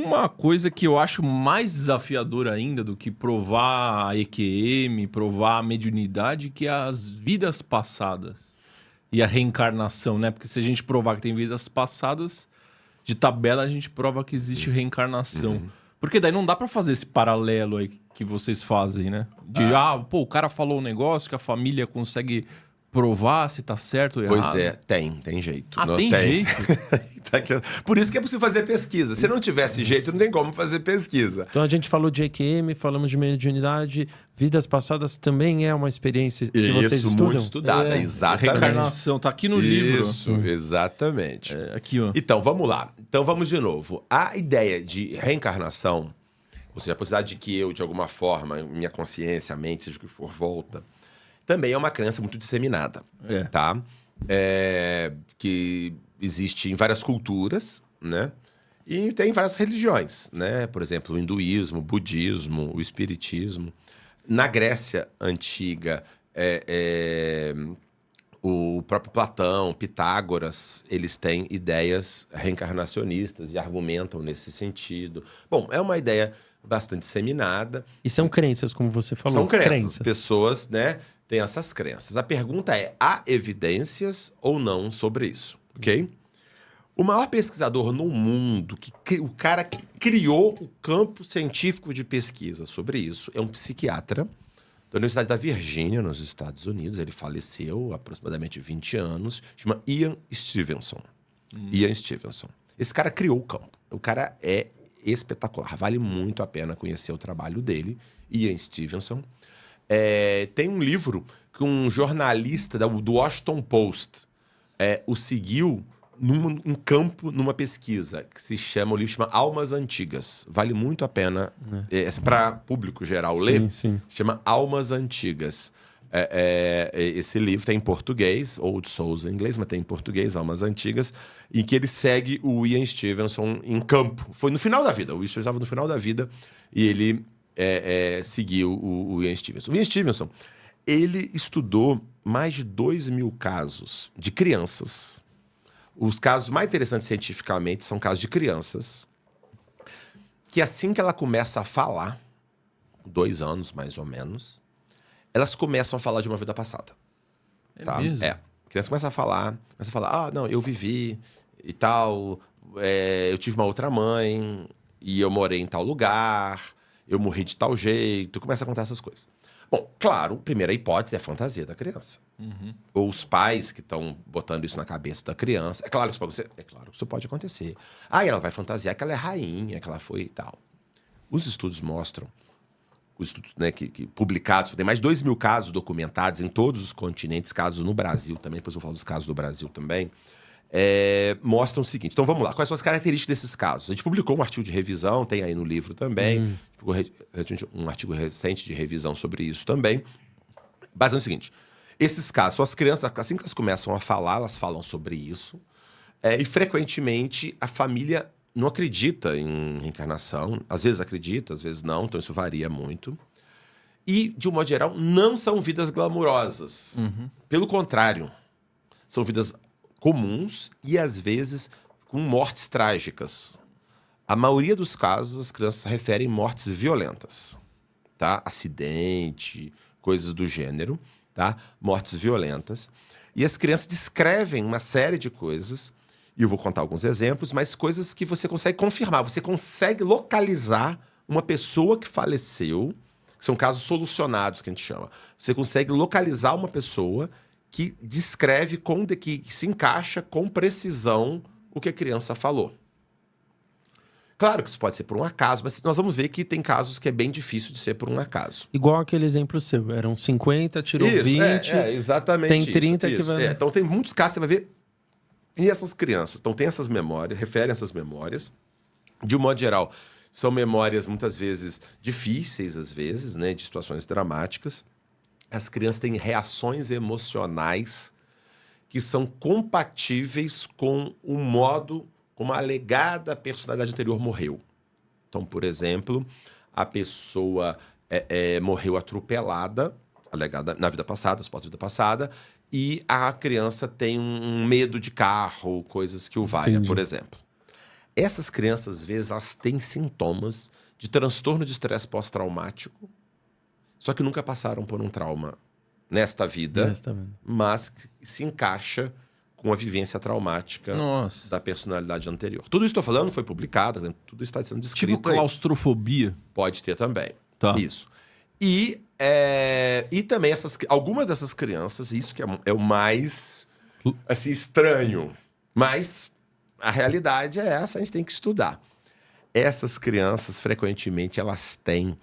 uma coisa que eu acho mais desafiadora ainda do que provar a EQM, provar a mediunidade, que é as vidas passadas e a reencarnação, né? Porque se a gente provar que tem vidas passadas, de tabela a gente prova que existe reencarnação. Porque daí não dá pra fazer esse paralelo aí que vocês fazem, né? O cara falou um negócio que a família consegue provar se tá certo ou errado. Pois é, tem jeito. Tem jeito? Por isso que é possível fazer pesquisa. Se não tivesse jeito, não tem como fazer pesquisa. Então a gente falou de EQM, falamos de mediunidade, vidas passadas também é uma experiência que vocês estudam? Muito estudada, exatamente. Reencarnação, tá aqui no livro. Isso, exatamente. Aqui, ó. Então, vamos lá. Então, vamos de novo. A ideia de reencarnação, ou seja, a possibilidade de que eu, de alguma forma, minha consciência, a mente, seja o que for, volta, também é uma crença muito disseminada, tá? Que existe em várias culturas, né? E tem várias religiões, né? Por exemplo, o hinduísmo, o budismo, o espiritismo. Na Grécia Antiga, o próprio Platão, Pitágoras, eles têm ideias reencarnacionistas e argumentam nesse sentido. Bom, é uma ideia bastante disseminada. E são crenças, como você falou. São crenças. Pessoas, né, têm essas crenças. A pergunta é, há evidências ou não sobre isso, ok? O maior pesquisador no mundo, o cara que criou o campo científico de pesquisa sobre isso, é um psiquiatra da Universidade da Virgínia, nos Estados Unidos. Ele faleceu há aproximadamente 20 anos. Chama Ian Stevenson. Ian Stevenson. Esse cara criou o campo. O cara é espetacular. Vale muito a pena conhecer o trabalho dele. Ian Stevenson. Tem um livro que um jornalista do Washington Post o seguiu em campo, numa pesquisa, que se chama, o livro chama Almas Antigas. Vale muito a pena, para público geral ler. Sim. Chama Almas Antigas. Esse livro tem em português, Old Souls em inglês, mas tem em português, Almas Antigas, em que ele segue o Ian Stevenson em campo. Foi no final da vida, o Ian Stevenson estava no final da vida e ele seguiu o Ian Stevenson. O Ian Stevenson, ele estudou mais de 2.000 casos de crianças. Os casos mais interessantes cientificamente são casos de crianças que assim que ela começa a falar, 2 anos mais ou menos, elas começam a falar de uma vida passada. Tá? Mesmo? A criança começa a falar, não, eu vivi e tal, eu tive uma outra mãe, e eu morei em tal lugar, eu morri de tal jeito, começa a contar essas coisas. Bom, claro, primeira hipótese é a fantasia da criança. Ou os pais que estão botando isso na cabeça da criança. É claro que isso pode acontecer. Ela vai fantasiar que ela é rainha, que ela foi e tal. Os estudos mostram, os estudos, né, que publicados, tem mais de 2.000 casos documentados em todos os continentes, casos no Brasil também, depois eu vou falar dos casos do Brasil também, mostram o seguinte. Então vamos lá, quais são as características desses casos? A gente publicou um artigo de revisão, tem aí no livro também, um artigo recente de revisão sobre isso também, baseado no seguinte: esses casos, são as crianças, assim que elas começam a falar, elas falam sobre isso, e frequentemente a família não acredita em reencarnação, às vezes acredita, às vezes não, então isso varia muito. E, de um modo geral, não são vidas glamourosas. Pelo contrário, são vidas comuns e, às vezes, com mortes trágicas. A maioria dos casos, as crianças referem mortes violentas, tá? Acidente, coisas do gênero, tá? Mortes violentas. E as crianças descrevem uma série de coisas, e eu vou contar alguns exemplos, mas coisas que você consegue confirmar, você consegue localizar uma pessoa que faleceu, que são casos solucionados, que a gente chama. Você consegue localizar uma pessoa que descreve, que se encaixa com precisão o que a criança falou. Claro que isso pode ser por um acaso, mas nós vamos ver que tem casos que é bem difícil de ser por um acaso. Igual aquele exemplo seu, eram 50, tirou isso, 20, exatamente tem 30 que vai... Então tem muitos casos, você vai ver, e essas crianças, então tem essas memórias, referem essas memórias, de um modo geral, são memórias muitas vezes difíceis, às vezes, né, de situações dramáticas. As crianças têm reações emocionais que são compatíveis com o modo como a alegada personalidade anterior morreu. Então, por exemplo, a pessoa morreu atropelada, alegada na vida passada, suposta vida passada, e a criança tem um medo de carro, coisas que o valha, por exemplo. Essas crianças, às vezes, elas têm sintomas de transtorno de estresse pós-traumático, só que nunca passaram por um trauma nesta vida, mas que se encaixa com a vivência traumática Nossa. da personalidade anterior. Tudo isso que estou falando foi publicado, tudo isso está sendo descrito. Tipo claustrofobia. Pode ter também. Tá. Isso. E também algumas dessas crianças, isso que é o mais assim, estranho. Mas a realidade é essa, a gente tem que estudar. Essas crianças, frequentemente, elas têm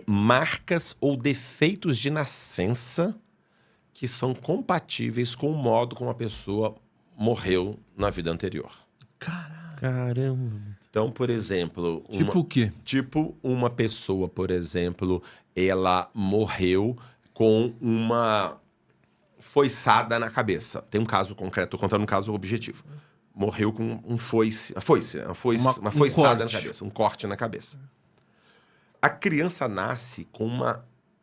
marcas ou defeitos de nascença que são compatíveis com o modo como a pessoa morreu na vida anterior. Caramba. Então, por exemplo... Tipo o quê? Tipo uma pessoa, por exemplo, ela morreu com uma foiçada na cabeça. Tem um caso concreto, tô contando um caso objetivo. Morreu com uma foiçada na cabeça, um corte na cabeça. A criança nasce com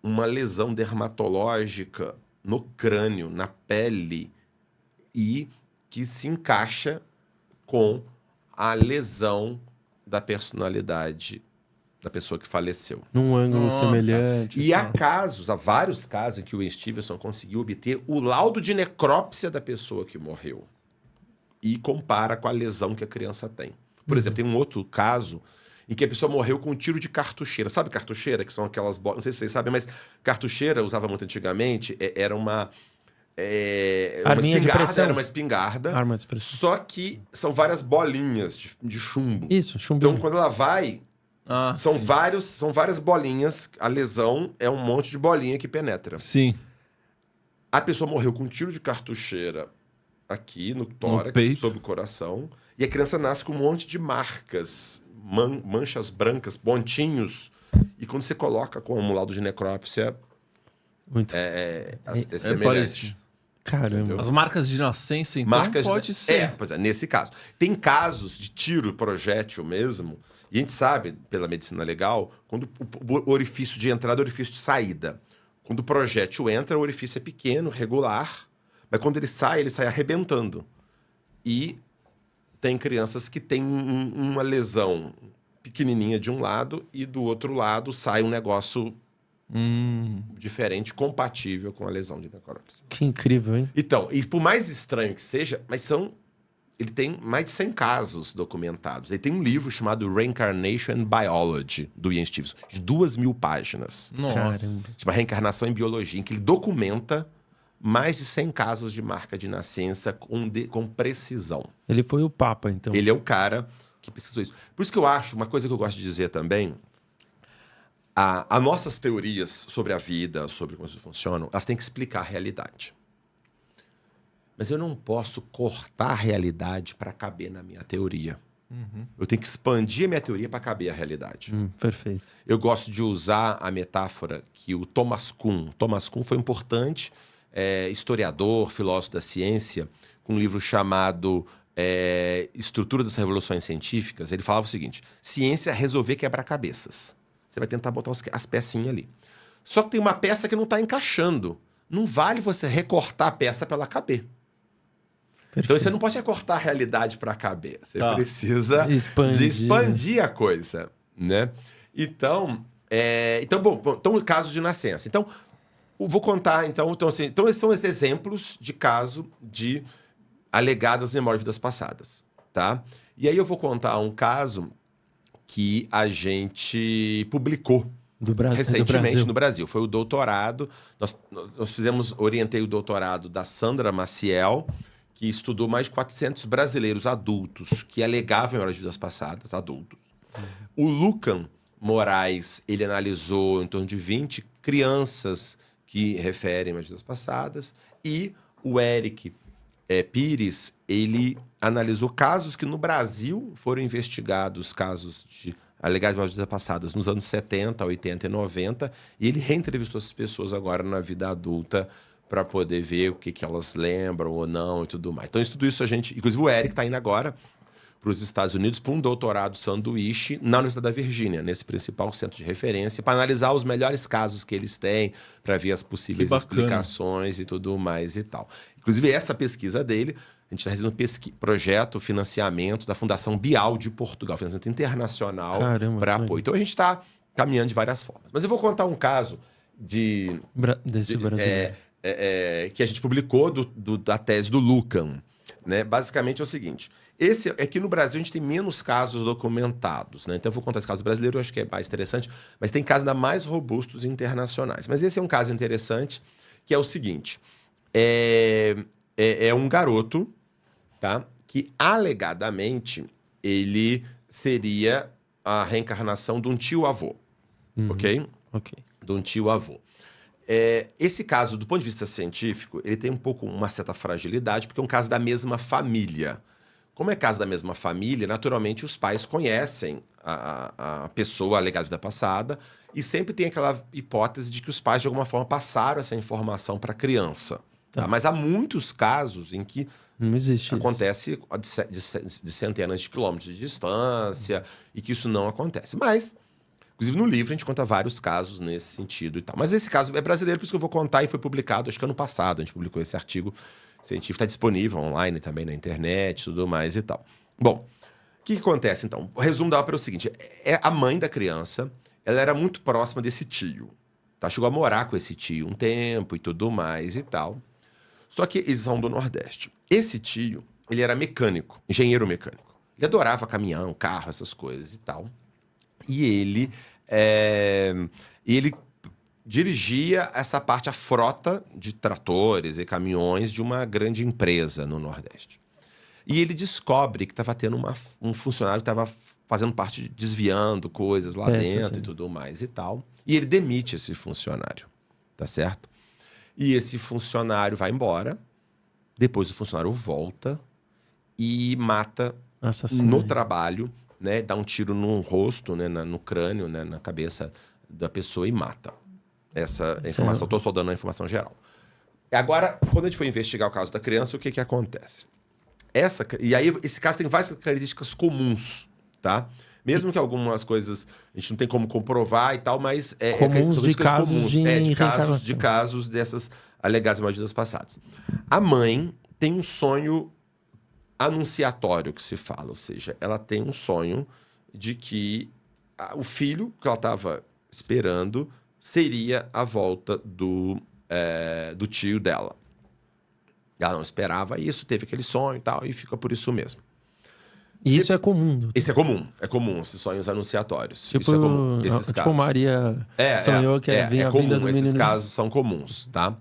uma lesão dermatológica no crânio, na pele, e que se encaixa com a lesão da personalidade da pessoa que faleceu. Num ângulo semelhante. E há vários casos em que o Ian Stevenson conseguiu obter o laudo de necrópsia da pessoa que morreu e compara com a lesão que a criança tem. Por exemplo, tem um outro caso em que a pessoa morreu com um tiro de cartucheira. Sabe cartucheira? Que são aquelas bolas... Não sei se vocês sabem, mas cartucheira, usava muito antigamente, era uma espingarda. Era uma espingarda. Arma de expressão. Só que são várias bolinhas de chumbo. Isso, chumbinho. Então, quando ela vai... são várias bolinhas. A lesão é um monte de bolinha que penetra. Sim. A pessoa morreu com um tiro de cartucheira aqui no tórax, sob o coração. E a criança nasce com um monte de marcas, manchas brancas, pontinhos. E quando você coloca como laudo de necrópsia, é semelhante. Caramba. Entendeu? As marcas de nascença, então, pode ser. Pois é, nesse caso. Tem casos de tiro projétil mesmo, e a gente sabe, pela medicina legal, quando o orifício de entrada é o orifício de saída. Quando o projétil entra, o orifício é pequeno, regular, mas quando ele sai arrebentando. E tem crianças que têm uma lesão pequenininha de um lado e do outro lado sai um negócio diferente, compatível com a lesão de necrópsia. Que incrível, hein? Então, e por mais estranho que seja, ele tem mais de 100 casos documentados. Ele tem um livro chamado Reincarnation and Biology, do Ian Stevenson, de 2.000 páginas. Nossa. Caramba. Chama Reencarnação em Biologia, em que ele documenta mais de 100 casos de marca de nascença com precisão. Ele foi o Papa, então. Ele é o cara que pesquisou isso. Por isso que eu acho, uma coisa que eu gosto de dizer também, as nossas teorias sobre a vida, sobre como isso funciona, elas têm que explicar a realidade. Mas eu não posso cortar a realidade para caber na minha teoria. Eu tenho que expandir a minha teoria para caber a realidade. Perfeito. Eu gosto de usar a metáfora que o Thomas Kuhn foi um importante historiador, filósofo da ciência, com um livro chamado Estrutura das Revoluções Científicas. Ele falava o seguinte: ciência é resolver quebra-cabeças. Você vai tentar botar as pecinhas ali. Só que tem uma peça que não está encaixando. Não vale você recortar a peça para ela caber. Perfeito. Então você não pode recortar a realidade para caber. Você precisa de expandir a coisa, né? Então, bom, caso de nascença. Então, eu vou contar, então esses são os exemplos de caso de alegadas memórias de vidas passadas, tá? E aí eu vou contar um caso que a gente publicou recentemente no Brasil. Foi o doutorado. Orientei o doutorado da Sandra Maciel, que estudou mais de 400 brasileiros adultos que alegavam memórias de vidas passadas, adultos. O Lucan Moraes, ele analisou em torno de 20 crianças que referem memórias de vidas passadas. E o Eric Pires, ele analisou casos que no Brasil foram investigados, casos de alegadas memórias de vidas passadas nos anos 70, 80 e 90, e ele reentrevistou essas pessoas agora na vida adulta para poder ver o que elas lembram ou não e tudo mais. Então, tudo isso a gente... Inclusive, o Eric está indo agora para os Estados Unidos para um doutorado sanduíche na Universidade da Virgínia, nesse principal centro de referência, para analisar os melhores casos que eles têm, para ver as possíveis explicações e tudo mais e tal. Inclusive, essa pesquisa dele A gente está recebendo projeto, financiamento da Fundação Bial de Portugal, financiamento internacional Caramba, para que apoio. Então a gente está caminhando de várias formas. Mas eu vou contar um caso Desse brasileiro. que a gente publicou da tese do Lucan. Né? Basicamente é o seguinte: aqui no Brasil a gente tem menos casos documentados. Né? Então eu vou contar esse caso brasileiro, eu acho que é mais interessante, mas tem casos ainda mais robustos internacionais. Mas esse é um caso interessante, que é o seguinte: é um garoto, tá? Que alegadamente ele seria a reencarnação de um tio-avô. Ok? Ok. De um tio-avô. Esse caso, do ponto de vista científico, ele tem uma certa fragilidade, porque é um caso da mesma família. Como é caso da mesma família, naturalmente os pais conhecem a pessoa alegada de vida passada e sempre tem aquela hipótese de que os pais, de alguma forma, passaram essa informação para a criança. Tá? Mas há muitos casos em que Não existe acontece de centenas de quilômetros de distância e que isso não acontece. Mas, inclusive no livro, a gente conta vários casos nesse sentido e tal. Mas esse caso é brasileiro, por isso que eu vou contar, e foi publicado, acho que ano passado, a gente publicou esse artigo científico, está disponível online também na internet, tudo mais e tal. Bom, o que acontece então? O resumo da ópera é o seguinte: a mãe da criança, ela era muito próxima desse tio. Tá? Chegou a morar com esse tio um tempo e tudo mais e tal. Só que eles são do Nordeste. Esse tio, ele era mecânico, engenheiro mecânico. Ele adorava caminhão, carro, essas coisas e tal. E ele dirigia essa parte, a frota de tratores e caminhões de uma grande empresa no Nordeste. E ele descobre que estava tendo um funcionário que estava fazendo parte, desviando coisas lá dentro e tudo mais e tal. E ele demite esse funcionário, tá certo? E esse funcionário vai embora, depois o funcionário volta e mata no trabalho, né? Dá um tiro no rosto, né? No crânio, né? Na cabeça da pessoa e mata. Essa informação, estou só dando a informação geral. Agora, quando a gente foi investigar o caso da criança, o que acontece? E aí, esse caso tem várias características comuns, tá? Mesmo que algumas coisas a gente não tem como comprovar e tal, mas comuns de casos comuns. De casos dessas alegadas malditas passadas. A mãe tem um sonho anunciatório, que se fala, ou seja, ela tem um sonho de que o filho que ela estava esperando seria a volta do tio dela. Ela não esperava isso, teve aquele sonho e tal, e fica por isso mesmo. E isso é comum. Isso é comum, esses sonhos anunciatórios. Tipo, isso é comum, esses casos. Maria sonhou que vinha a vinda do menino. Esses casos são comuns, tá?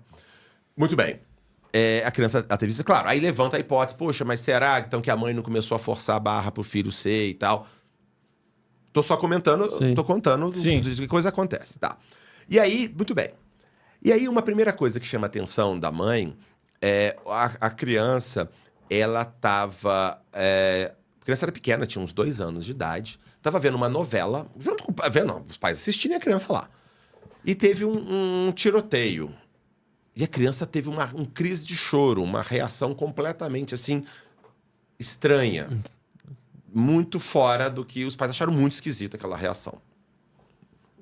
Muito bem. A criança teve isso, claro. Aí levanta a hipótese, poxa, mas será então que a mãe não começou a forçar a barra pro filho ser e tal? Tô só comentando, tô contando de que coisa acontece, tá? E aí, muito bem. E aí, uma primeira coisa que chama a atenção da mãe a criança, ela tava... A criança era pequena, tinha uns 2 anos de idade. Tava vendo uma novela, junto com os pais assistindo e a criança lá. E teve um tiroteio. E a criança teve uma crise de choro, uma reação completamente, assim, estranha. Muito fora do que os pais acharam muito esquisito aquela reação.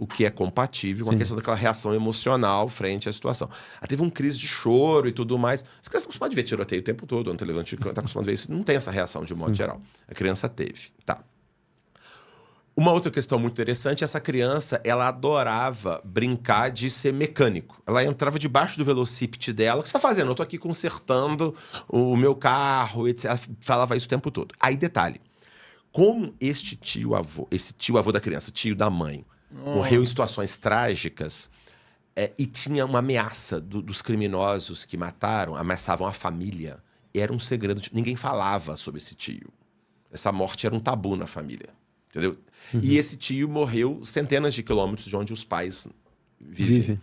O que é compatível com a questão daquela reação emocional frente à situação. Ela teve uma crise de choro e tudo mais. As crianças estão acostumadas a ver tiroteio o tempo todo, no televisão, está acostumado a ver isso. Não tem essa reação de modo geral. A criança teve, tá. Uma outra questão muito interessante, essa criança, ela adorava brincar de ser mecânico. Ela entrava debaixo do velocípede dela. O que você está fazendo? Eu estou aqui consertando o meu carro, etc. Ela falava isso o tempo todo. Aí, detalhe. Como esse tio-avô da criança, tio da mãe, morreu em situações trágicas e tinha uma ameaça dos criminosos que ameaçavam a família. Era um segredo. Ninguém falava sobre esse tio. Essa morte era um tabu na família. Entendeu? E esse tio morreu centenas de quilômetros de onde os pais vivem.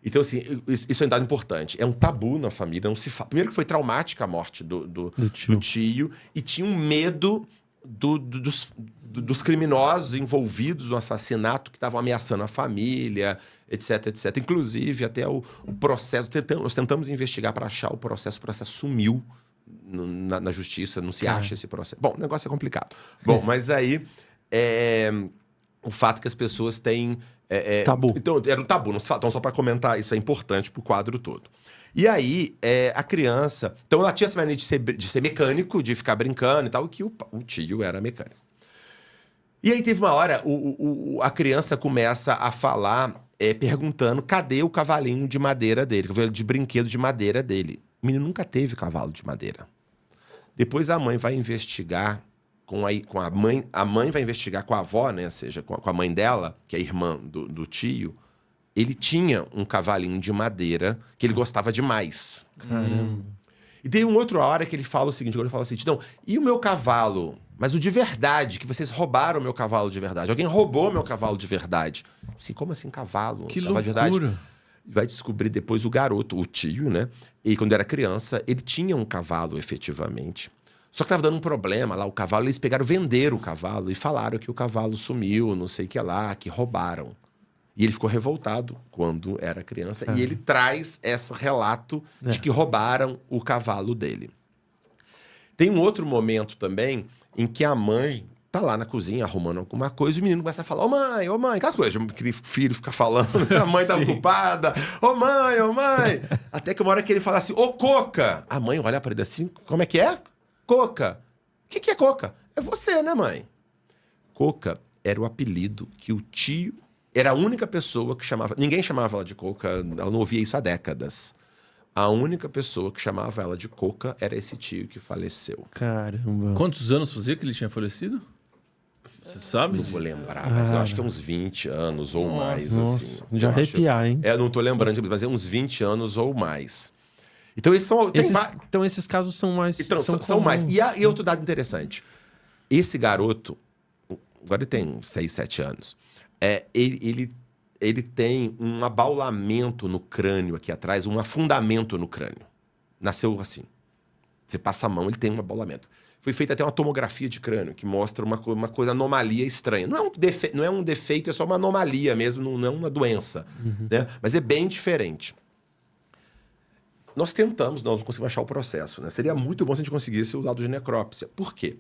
Então, assim, isso é um dado importante. É um tabu na família. Não se fala. Primeiro que foi traumática a morte do tio. E tinha um medo dos criminosos envolvidos no assassinato que estavam ameaçando a família, etc, etc. Inclusive, até o processo... Nós tentamos investigar para achar o processo sumiu na justiça, não se acha esse processo. Bom, o negócio é complicado. Bom, mas aí... o fato que as pessoas têm Tabu. Então, era um tabu, não se fala. Então, só para comentar, isso é importante pro quadro todo. E aí, a criança... Então, ela tinha essa mania de ser mecânico, de ficar brincando e tal, que o tio era mecânico. E aí, teve uma hora, a criança começa a falar, perguntando cadê o cavalinho de madeira dele, de brinquedo de madeira dele. O menino nunca teve cavalo de madeira. Depois a mãe vai investigar com a mãe. A mãe vai investigar com a avó, né? Ou seja, com a mãe dela, que é irmã do tio. Ele tinha um cavalinho de madeira que ele gostava demais. Caramba. E tem uma outra hora que ele fala o seguinte: ele fala assim, não, e o meu cavalo? Mas o de verdade, que vocês roubaram o meu cavalo de verdade. Alguém roubou meu cavalo de verdade. Assim, como assim cavalo? Que cavalo loucura. de verdade? Vai descobrir depois o garoto, o tio, né? E quando era criança, ele tinha um cavalo, efetivamente. Só que tava dando um problema lá, o cavalo, eles pegaram, venderam o cavalo e falaram que o cavalo sumiu, não sei o que lá, que roubaram. E ele ficou revoltado quando era criança. E ele traz esse relato de que roubaram o cavalo dele. Tem um outro momento também em que a mãe tá lá na cozinha arrumando alguma coisa e o menino começa a falar: ô mãe, aquela coisa, aquele filho fica falando, a mãe tá ocupada, ô mãe. Até que uma hora que ele fala assim: ô Coca! A mãe olha pra ele assim: como é que é? Coca. O que é Coca? É você, né, mãe? Coca era o apelido que o tio... Era a única pessoa que chamava... Ninguém chamava ela de Coca, ela não ouvia isso há décadas. A única pessoa que chamava ela de Coca era esse tio que faleceu. Caramba. Quantos anos fazia que ele tinha falecido? Você sabe? Não vou lembrar, mas eu acho que é uns 20 anos ou mais, Nossa, assim. de Eu arrepiar, hein? não tô lembrando, mas é uns 20 anos ou mais. Então, esses são... Então, esses casos são mais... Então, são mais. E outro dado interessante. Esse garoto, agora ele tem 6, 7 anos, ele tem um abaulamento no crânio aqui atrás, um afundamento no crânio. Nasceu assim. Você passa a mão, ele tem um abaulamento. Foi feita até uma tomografia de crânio, que mostra uma coisa, anomalia estranha. Não é um defeito, é só uma anomalia mesmo, não é uma doença. Né? Mas é bem diferente. Nós tentamos, nós não conseguimos achar o processo, né? Seria muito bom se a gente conseguisse o laudo de necrópsia. Por quê?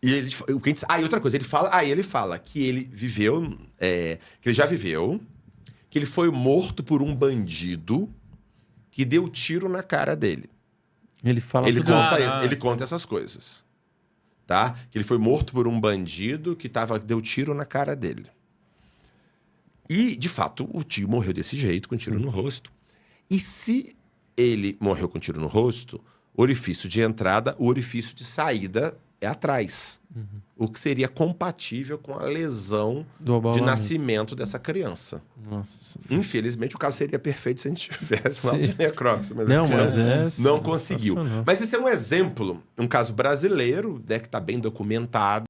E outra coisa, ele fala que ele viveu, que ele já viveu, que ele foi morto por um bandido que deu tiro na cara dele. Ele fala Ele tudo isso. ele conta essas coisas, tá? Que ele foi morto por um bandido que deu tiro na cara dele. E, de fato, o tio morreu desse jeito, com tiro no rosto. E se ele morreu com tiro no rosto, o orifício de entrada, o orifício de saída é atrás. O que seria compatível com a lesão Do de abaulamento. nascimento dessa criança. Nossa. Infelizmente, o caso seria perfeito se a gente tivesse uma de necrópsia. Mas Não, a mas criança não conseguiu. sensacional. Mas esse é um exemplo, um caso brasileiro, né, que está bem documentado.